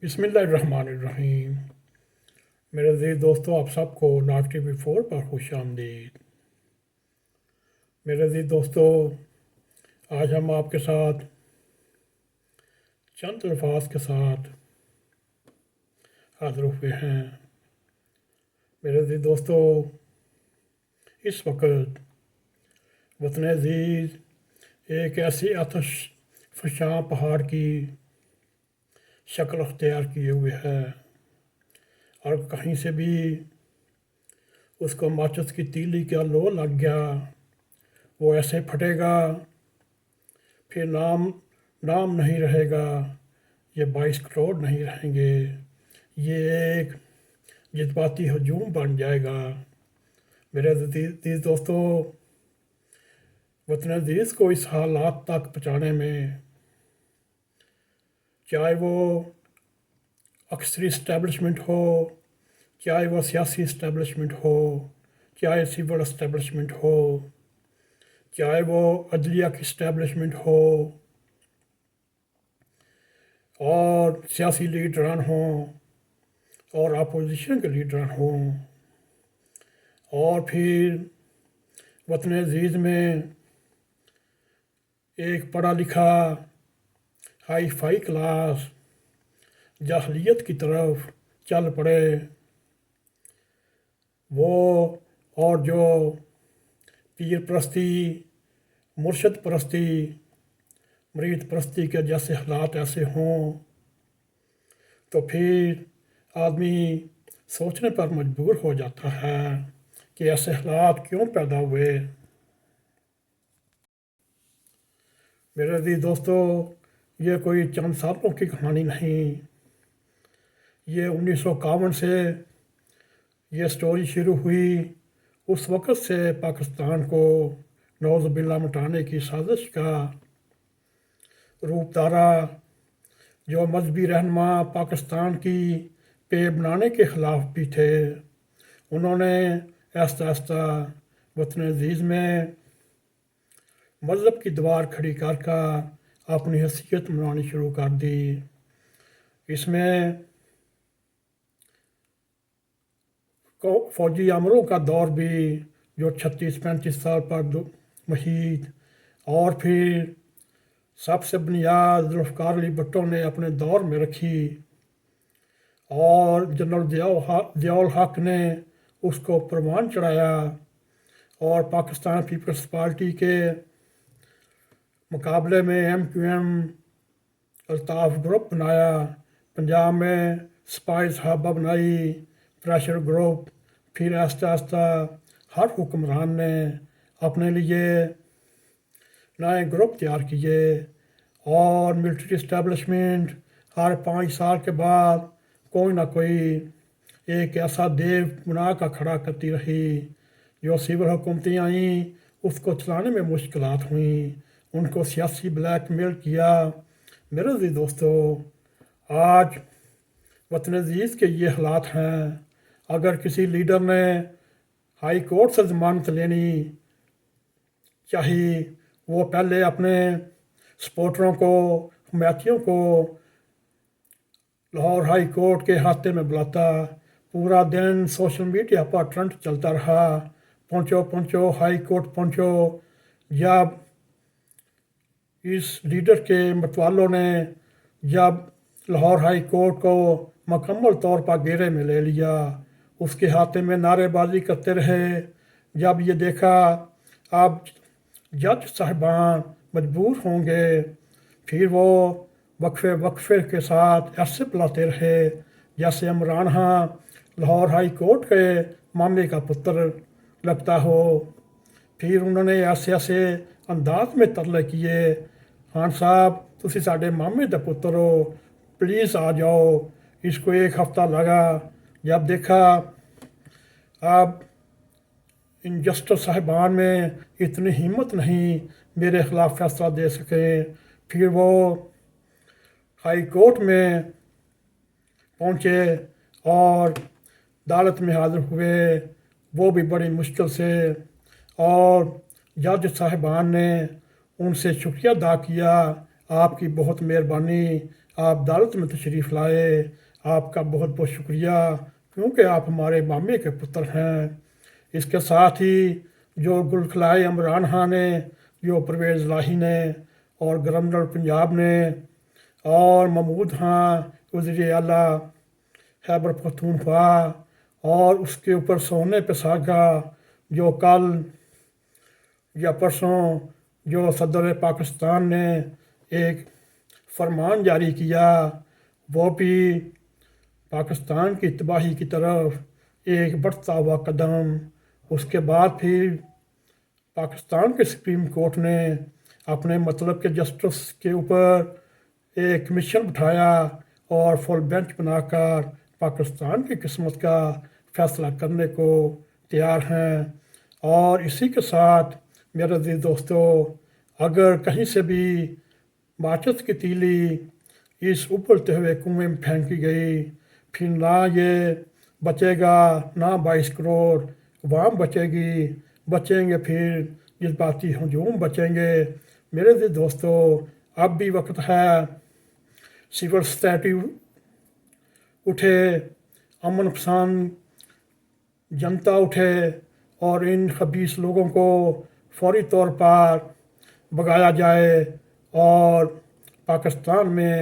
بسم اللہ الرحمن الرحیم۔ میرے عزیز دوستو، آپ سب کو ناگ ٹی وی 4 پر خوش آمدید۔ میرے عزیز دوستو، آج ہم آپ کے ساتھ چند الفاظ کے ساتھ حاضر ہوئے ہیں۔ میرے عزیز دوستو، اس وقت وطن عزیز ایک ایسی آتش فشاں پہاڑ کی شکل اختیار کیے ہوئے ہے، اور کہیں سے بھی اس کو ماچس کی تیلی کا لو لگ گیا، وہ ایسے پھٹے گا، پھر نام نہیں رہے گا، یہ 22 کروڑ نہیں رہیں گے، یہ ایک جذباتی ہجوم بن جائے گا۔ میرے عزیز دوستو، وطن عزیز کو اس حالات تک پہنچانے میں، چاہے وہ عسکری اسٹیبلشمنٹ ہو، چاہے وہ سیاسی اسٹیبلشمنٹ ہو، چاہے سول اسٹیبلشمنٹ ہو، چاہے وہ عدلیہ کی اسٹیبلشمنٹ ہو، اور سیاسی لیڈران ہوں، اور اپوزیشن کے لیڈران ہوں، اور پھر وطن عزیز میں ایک پڑھا لکھا ہائی فائی کلاس جاہلیت کی طرف چل پڑے، وہ اور جو پیر پرستی، مرشد پرستی، مرید پرستی کے جیسے حالات ایسے ہوں، تو پھر آدمی سوچنے پر مجبور ہو جاتا ہے کہ ایسے حالات کیوں پیدا ہوئے۔ میرے عزیز دوستو، یہ کوئی چند سالوں کی کہانی نہیں، یہ 1951 سے یہ سٹوری شروع ہوئی۔ اس وقت سے پاکستان کو نعوذ باللہ مٹانے کی سازش کا روپ دھارا۔ جو مذہبی رہنما پاکستان کی پے بنانے کے خلاف بھی تھے، انہوں نے آہستہ آہستہ وطن عزیز میں مذہب کی دیوار کھڑی کر اپنی حیثیت بنانی شروع کر دی۔ اس میں فوجی عملوں کا دور بھی جو 36-35 سال پر محیط، اور پھر سب سے بنیاد ذوالفقار علی بھٹو نے اپنے دور میں رکھی، اور جنرل ضیاء الحق نے اس کو پروان چڑھایا، اور پاکستان پیپلز پارٹی کے مقابلے میں M.Q.M الطاف گروپ بنایا، پنجاب میں سپاہی صحابہ بنائی، پریشر گروپ، پھر آہستہ آہستہ ہر حکمران نے اپنے لیے نئے گروپ تیار کیے، اور ملٹری اسٹیبلشمنٹ ہر 5 سال کے بعد کوئی نہ کوئی ایک ایسا دیو بنا کا کھڑا کرتی رہی۔ جو سول حکومتیں آئیں، اس کو چلانے میں مشکلات ہوئیں، ان کو سیاسی بلیک میل کیا۔ میرے عزیز دوستو، آج وطن عزیز کے یہ حالات ہیں۔ اگر کسی لیڈر نے ہائی کورٹ سے ضمانت لینی چاہیے، وہ پہلے اپنے سپورٹروں کو، حمایتیوں کو لاہور ہائی کورٹ کے احاطے میں بلاتا، پورا دن سوشل میڈیا پر ٹرنڈ چلتا رہا، پہنچو ہائی کورٹ پہنچو۔ جب اس لیڈر کے متوالوں نے جب لاہور ہائی کورٹ کو مکمل طور پر گھیرے میں لے لیا، اس کے ہاتھے میں نعرے بازی کرتے رہے، جب یہ دیکھا اب جج صاحبان مجبور ہوں گے، پھر وہ وقفے کے ساتھ ایسے بلاتے رہے جیسے عمران ہاں لاہور ہائی کورٹ کے مامے کا پتر لگتا ہو۔ پھر انہوں نے ایسے انداز میں ترلے کیے، خان صاحب تسی ساڈے مامے دے پتر ہو، پلیز آ جاؤ۔ اس کو 1 ہفتہ لگا، جب دیکھا اب ان جسٹس صاحبان میں اتنی ہمت نہیں میرے خلاف فیصلہ دے سکیں، پھر وہ ہائی کورٹ میں پہنچے اور عدالت میں حاضر ہوئے، وہ بھی بڑی مشکل سے، اور جج صاحبان نے ان سے شکریہ ادا کیا، آپ کی بہت مہربانی، آپ عدالت میں تشریف لائے، آپ کا بہت بہت شکریہ، کیونکہ آپ ہمارے مامے کے پتر ہیں۔ اس کے ساتھ ہی جو گل کھلائے عمران خان نے، جو پرویز الہی نے، اور گورنر پنجاب نے، اور محمود خان وزیر اعلیٰ خیبر پختونخوا، اور اس کے اوپر سونے پہ ساگا جو کل یا پرسوں جو صدر پاکستان نے ایک فرمان جاری کیا، وہ بھی پاکستان کی تباہی کی طرف ایک بڑھتا ہوا قدم۔ اس کے بعد پھر پاکستان کے سپریم کورٹ نے اپنے مطلب کے جسٹس کے اوپر ایک کمیشن بٹھایا اور فل بینچ بنا کر پاکستان کی قسمت کا فیصلہ کرنے کو تیار ہیں۔ اور اسی کے ساتھ میرے عزیز دوستو، اگر کہیں سے بھی ماچس کی تیلی اس ابلتے ہوئے کنویں میں پھینکی گئی، پھر نہ یہ بچے گا، نہ 22 کروڑ عوام بچے گی، بچیں گے پھر جذباتی ہجوم بچیں گے۔ میرے عزیز دوستو، اب بھی وقت ہے، سول سوسائٹی اٹھے، امن پسند جنتا اٹھے اور ان خبیث لوگوں کو فوری طور پر بھگایا جائے اور پاکستان میں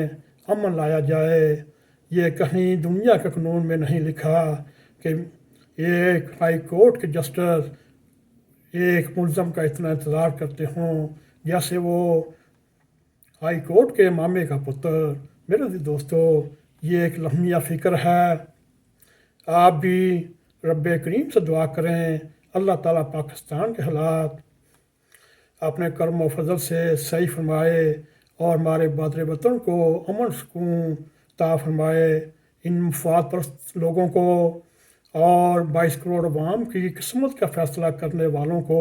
امن لایا جائے۔ یہ کہیں دنیا کے قانون میں نہیں لکھا کہ ایک ہائی کورٹ کے جسٹس ایک ملزم کا اتنا انتظار کرتے ہوں جیسے وہ ہائی کورٹ کے مامے کا پتر۔ میرے دوستو، یہ ایک لمحہ فکر ہے۔ آپ بھی رب کریم سے دعا کریں، اللہ تعالیٰ پاکستان کے حالات اپنے کرم و فضل سے صحیح فرمائے اور ہمارے بادر وطن کو امن سکون عطا فرمائے۔ ان مفاد پرست لوگوں کو اور 22 کروڑ عوام کی قسمت کا فیصلہ کرنے والوں کو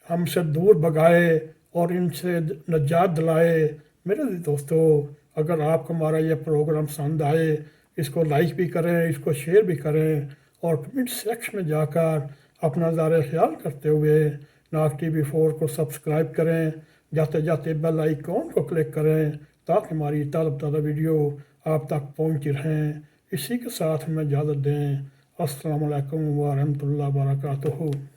ہم سے دور بھگائے اور ان سے نجات دلائے۔ میرے دوستو، اگر آپ کو ہمارا یہ پروگرام پسند آئے، اس کو لائک بھی کریں، اس کو شیئر بھی کریں، اور کمنٹ سیکشن میں جا کر اپنا اظہار خیال کرتے ہوئے ن.a.q TV 4 کو سبسکرائب کریں، جاتے جاتے بیل آئیکن کو کلک کریں تاکہ ہماری تازہ ویڈیو آپ تک پہنچتی رہیں۔ اسی کے ساتھ ہمیں اجازت دیں۔ السلام علیکم ورحمۃ اللہ وبرکاتہ۔